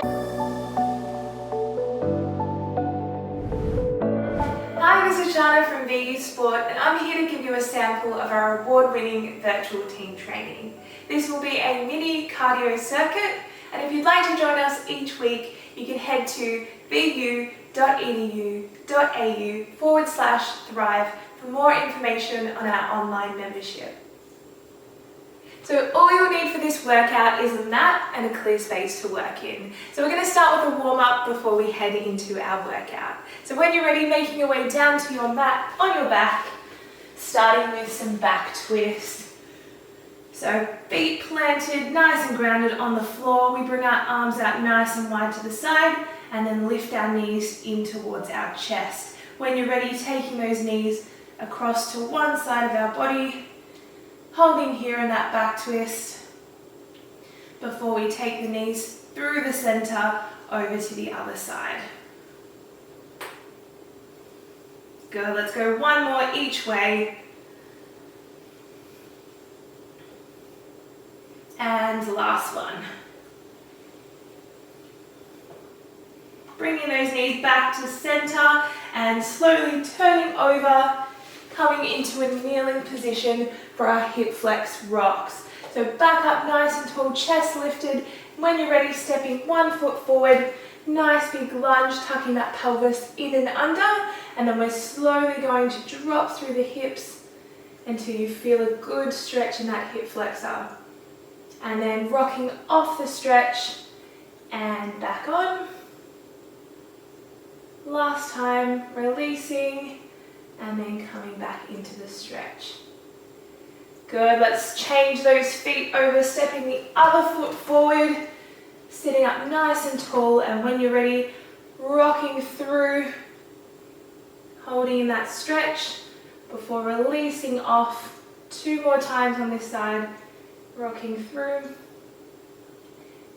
Hi, this is Sharna from VU Sport, and I'm here to give you a sample of our award-winning virtual team training. This will be a mini cardio circuit, and if you'd like to join us each week, you can head to vu.edu.au/thrive for more information on our online membership. So all you'll need for this workout is a mat and a clear space to work in. So we're going to start with a warm-up before we head into our workout. So when you're ready, making your way down to your mat on your back, starting with some back twist. So feet planted, nice and grounded on the floor. We bring our arms out nice and wide to the side and then lift our knees in towards our chest. When you're ready, taking those knees across to one side of our body, holding here in that back twist before we take the knees through the center over to the other side. Good, let's go one more each way. And last one. Bringing those knees back to center and slowly turning over, coming into a kneeling position for our hip flex rocks. So back up nice and tall, chest lifted. When you're ready, stepping 1 foot forward, nice big lunge, tucking that pelvis in and under, and then we're slowly going to drop through the hips until you feel a good stretch in that hip flexor. And then rocking off the stretch and back on. Last time, releasing and then coming back into the stretch. Good, let's change those feet over, stepping the other foot forward, sitting up nice and tall, and when you're ready, rocking through, holding in that stretch before releasing off. 2 more times on this side, rocking through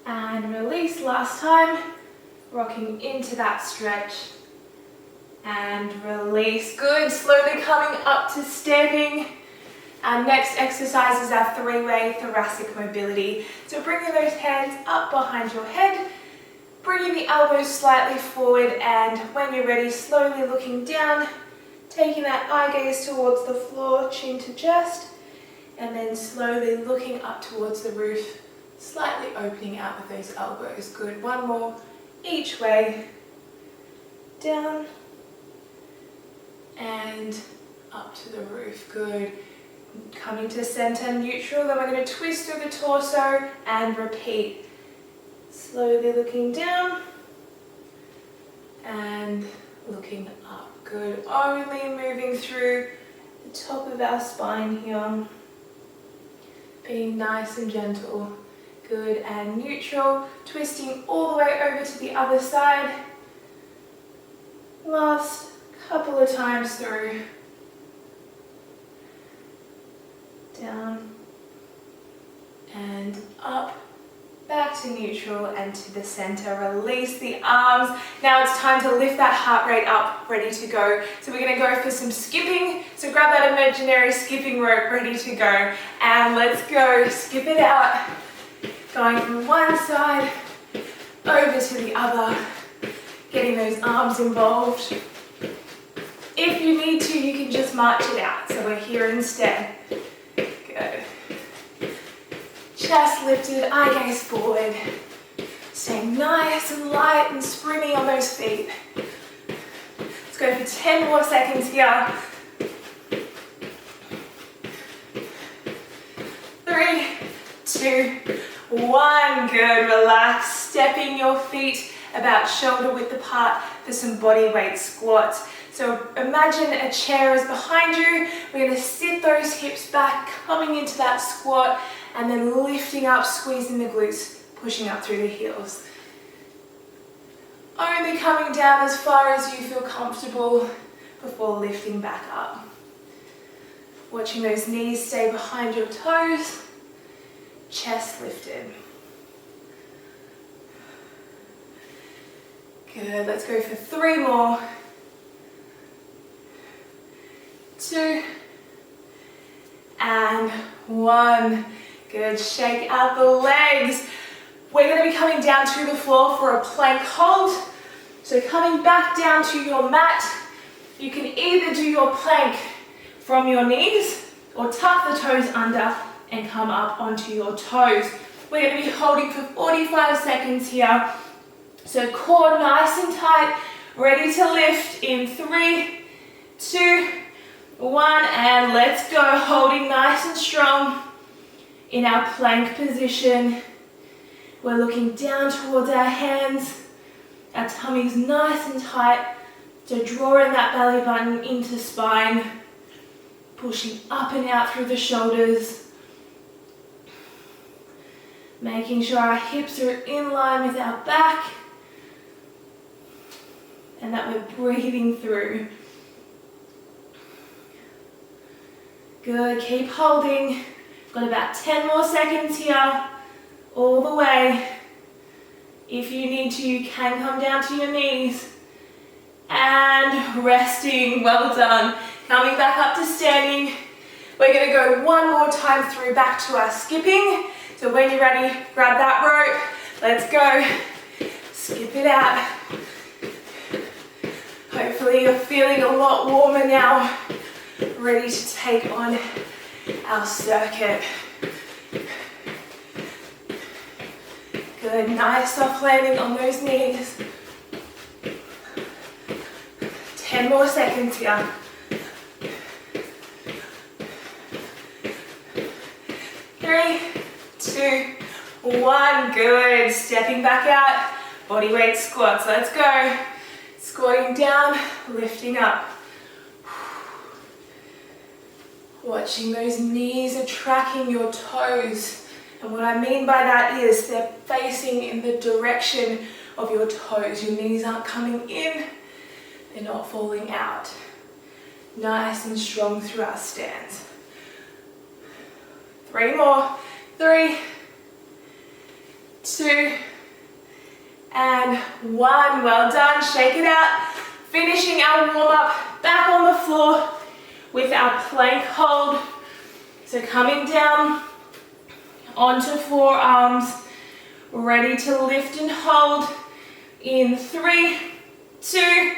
and release. Last time, rocking into that stretch and release. Good, slowly coming up to standing. Our next exercise is our 3-way thoracic mobility. So bringing those hands up behind your head, bringing the elbows slightly forward, and when you're ready, slowly looking down, taking that eye gaze towards the floor, chin to chest, and then slowly looking up towards the roof, slightly opening out with those elbows. Good, one more each way, down and up to the roof. Good. Coming to center, neutral, then we're going to twist through the torso and repeat. Slowly looking down and looking up. Good. Only moving through the top of our spine here. Being nice and gentle. Good, and neutral. Twisting all the way over to the other side. Last couple of times through. Down and up, back to neutral and to the center. Release the arms. Now it's time to lift that heart rate up, ready to go. So we're going to go for some skipping. So grab that imaginary skipping rope, ready to go. And let's go. Skip it out. Going from one side over to the other. Getting those arms involved. If you need to, you can just march it out. So we're here instead. Good. Chest lifted, eye gaze forward. Staying nice and light and springy on those feet. Let's go for 10 more seconds here. 3, 2, 1. Good. Relax. Stepping your feet about shoulder width apart for some body weight squats. So imagine a chair is behind you. We're going to sit those hips back, coming into that squat, and then lifting up, squeezing the glutes, pushing up through the heels. Only coming down as far as you feel comfortable before lifting back up. Watching those knees stay behind your toes, chest lifted. Good, let's go for 3 more. 2 and 1. Good, shake out the legs. We're going to be coming down to the floor for a plank hold. So coming back down to your mat, you can either do your plank from your knees or tuck the toes under and come up onto your toes. We're going to be holding for 45 seconds here. So core nice and tight, ready to lift in 3, 2, 1, and let's go. Holding nice and strong in our plank position. We're looking down towards our hands. Our tummy's nice and tight. So drawing that belly button into spine, pushing up and out through the shoulders. Making sure our hips are in line with our back and that we're breathing through. Good, keep holding. Got about 10 more seconds here, all the way. If you need to, you can come down to your knees. And resting, well done. Coming back up to standing. We're going to go one more time through back to our skipping. So when you're ready, grab that rope. Let's go. Skip it out. Hopefully you're feeling a lot warmer now. Ready to take on our circuit. Good, nice soft landing on those knees. 10 more seconds here. 3, 2, 1, good. Stepping back out, body weight squats, let's go. Squatting down, lifting up. Watching those knees are tracking your toes. And what I mean by that is they're facing in the direction of your toes. Your knees aren't coming in, they're not falling out. Nice and strong through our stance. 3 more. 3, 2, and 1. Well done. Shake it out. Finishing our warm-up back on the floor with our plank hold. So coming down onto forearms, ready to lift and hold in 3, 2,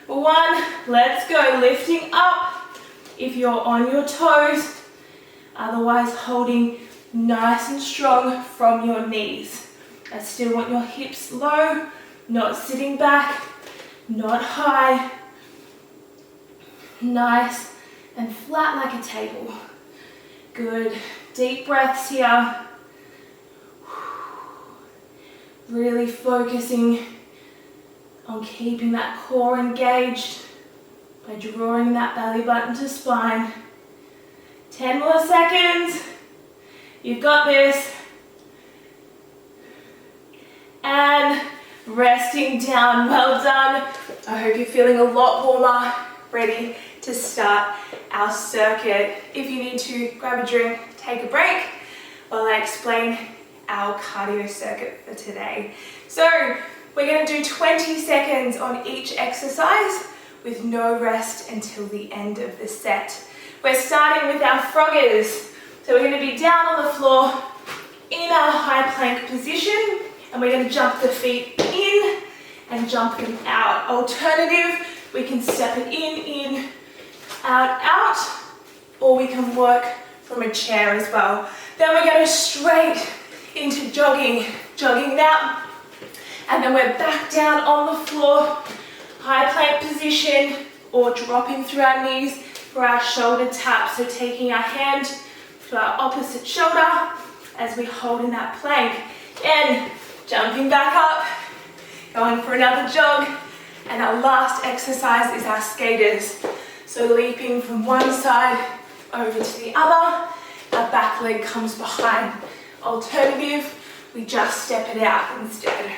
1. Let's go. Lifting up if you're on your toes. Otherwise, holding nice and strong from your knees. I still want your hips low, not sitting back, not high. Nice and flat like a table. Good. Deep breaths here. Really focusing on keeping that core engaged by drawing that belly button to spine. 10 more seconds. You've got this. And resting down. Well done. I hope you're feeling a lot warmer, ready to start our circuit. If you need to grab a drink, take a break while I explain our cardio circuit for today. So we're going to do 20 seconds on each exercise with no rest until the end of the set. We're starting with our froggers. So we're going to be down on the floor in our high plank position, and we're going to jump the feet in and jump them out. Alternative, we can step it in, out, out, or we can work from a chair as well. Then we're going straight into jogging out, and then we're back down on the floor, high plank position, or dropping through our knees for our shoulder tap. So taking our hand to our opposite shoulder as we hold in that plank, and jumping back up, going for another jog. And our last exercise is our skaters. So leaping from one side over to the other, our back leg comes behind. Alternative, we just step it out instead.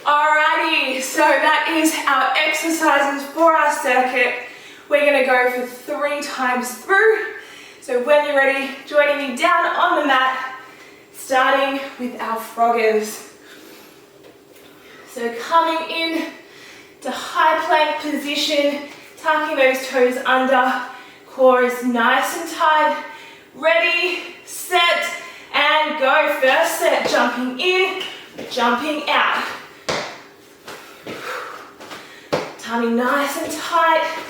Alrighty, so that is our exercises for our circuit. We're going to go for 3 times through. So when you're ready, joining me down on the mat, starting with our froggers. So coming in to high plank position, tucking those toes under, core is nice and tight, ready, set, and and go. First set, jumping in, jumping out. Tummy nice and tight,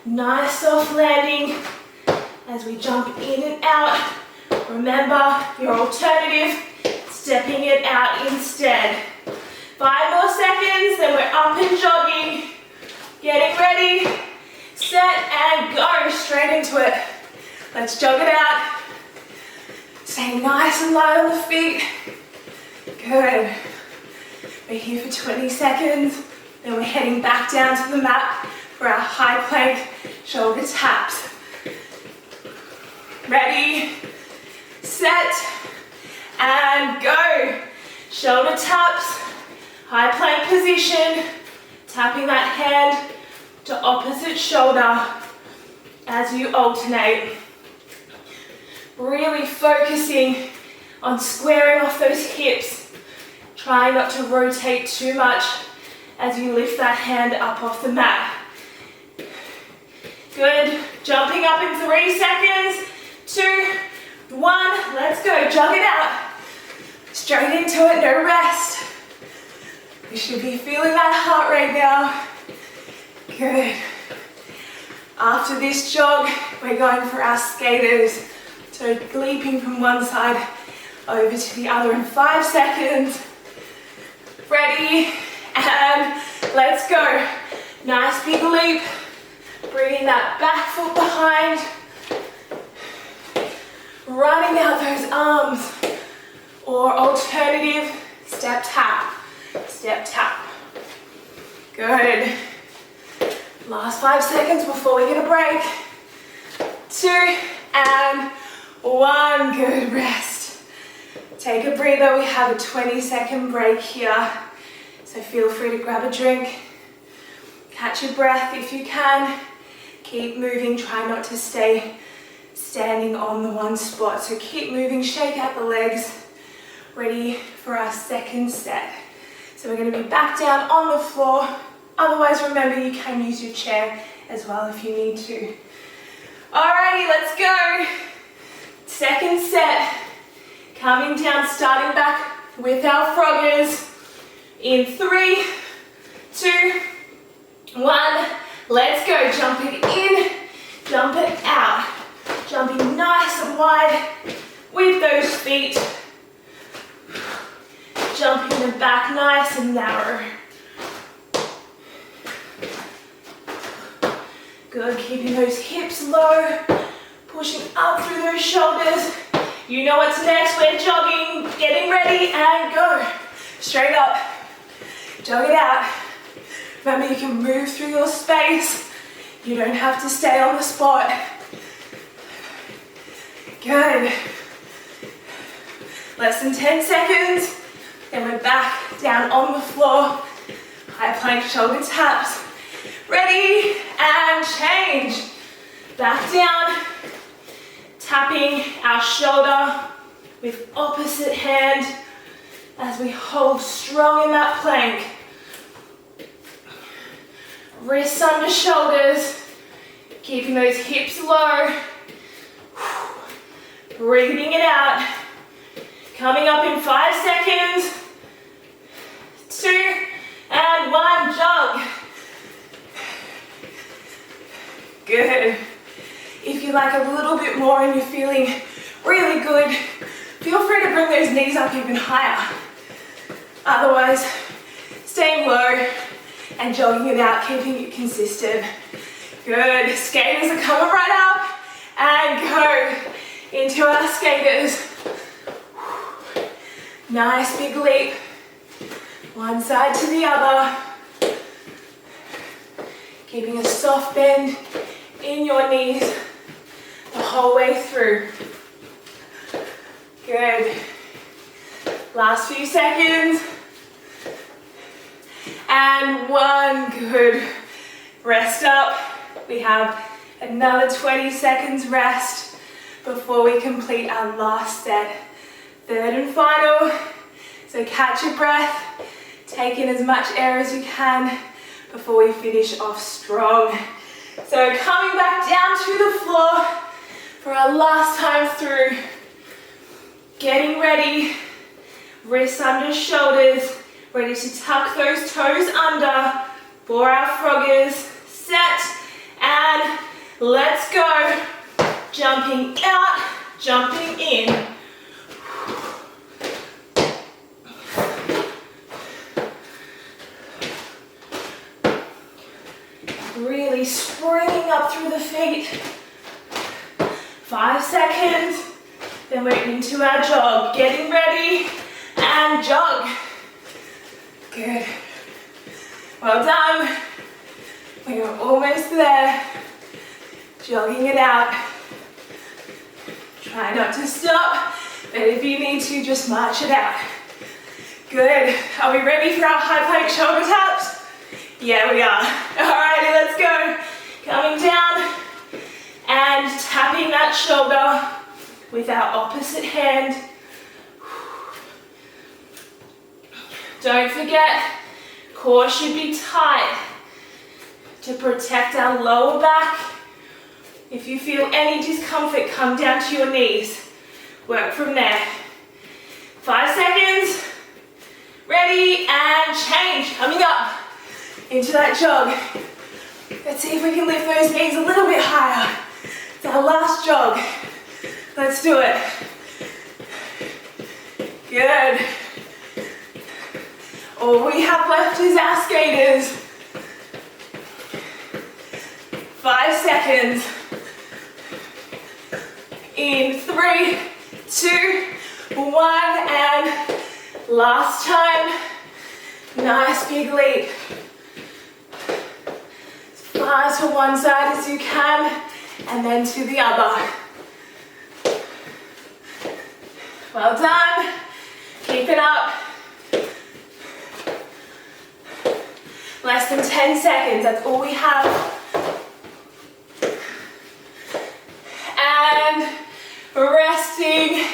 nice soft landing as we jump in and out. Remember your alternative, stepping it out instead. 5 more seconds, then we're up and jogging. Getting ready, set and go, straight into it. Let's jog it out. Stay nice and light on the feet. Good. We're here for 20 seconds. Then we're heading back down to the mat for our high plank shoulder taps. Ready, set, and go. Shoulder taps, high plank position, tapping that hand to opposite shoulder as you alternate. Really focusing on squaring off those hips. Try not to rotate too much as you lift that hand up off the mat. Good. Jumping up in 3 seconds. 2, 1. Let's go. Jog it out. Straight into it. No rest. You should be feeling that heart rate now. Good. After this jog, we're going for our skaters. So leaping from one side over to the other in 5 seconds. Ready, and let's go. Nice big leap. Bringing that back foot behind. Running out those arms. Or alternative, step tap. Step tap. Good. Last 5 seconds before we get a break. 2 and 1. Good, rest. Take a breather. We have a 20-second break here. So feel free to grab a drink. Catch your breath if you can. Keep moving. Try not to stay standing on the one spot. So keep moving. Shake out the legs. Ready for our second set. So we're going to be back down on the floor. Otherwise, remember you can use your chair as well if you need to. Alrighty, let's go. Second set. Coming down, starting back with our froggers. In 3, 2, 1. Let's go. Jump it in, jump it out. Jumping nice and wide with those feet. Jumping them back nice and narrow. Good, keeping those hips low, pushing up through those shoulders. You know what's next, we're jogging, getting ready, and go. Straight up, jog it out. Remember, you can move through your space. You don't have to stay on the spot. Good. Less than 10 seconds. Then we're back down on the floor. High plank shoulder taps. Ready, and change. Back down. Tapping our shoulder with opposite hand as we hold strong in that plank. Wrists under shoulders, keeping those hips low. Breathing it out. Coming up in 5 seconds. 2 and 1, jog. Good. If you like a little bit more and you're feeling really good, feel free to bring those knees up even higher. Otherwise, staying low and jogging it out, keeping it consistent. Good. Skaters are coming right up and go into our skaters. Nice big leap. One side to the other. Keeping a soft bend in your knees the whole way through. Good. Last few seconds. And 1, good. Rest up. We have another 20 seconds rest before we complete our last set. Third and final. So catch your breath. Take in as much air as you can before we finish off strong. So coming back down to the floor for our last time through. Getting ready, wrists under shoulders, ready to tuck those toes under for our froggers. Set and let's go. Jumping out, jumping in. Really springing up through the feet. 5 seconds, then we're into our jog. Getting ready and jog. Good. Well done. We are almost there. Jogging it out. Try not to stop, but if you need to, just march it out. Good. Are we ready for our high plank shoulder taps? Yeah, we are. Alrighty, let's go. Coming down and tapping that shoulder with our opposite hand. Don't forget, core should be tight to protect our lower back. If you feel any discomfort, come down to your knees. Work from there. 5 seconds. Ready and change. Coming up into that jog. Let's see if we can lift those knees a little bit higher. It's our last jog. Let's do it. Good. All we have left is our skaters. 5 seconds. In 3, 2, 1, and last time. Nice big leap. As far to one side as you can, and then to the other. Well done. Keep it up. Less than 10 seconds, that's all we have. And resting.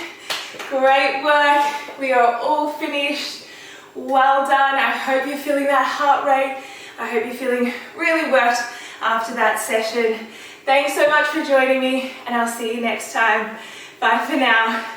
Great work. We are all finished. Well done. I hope you're feeling that heart rate. I hope you're feeling really worked after that session. Thanks so much for joining me, and I'll see you next time. Bye for now.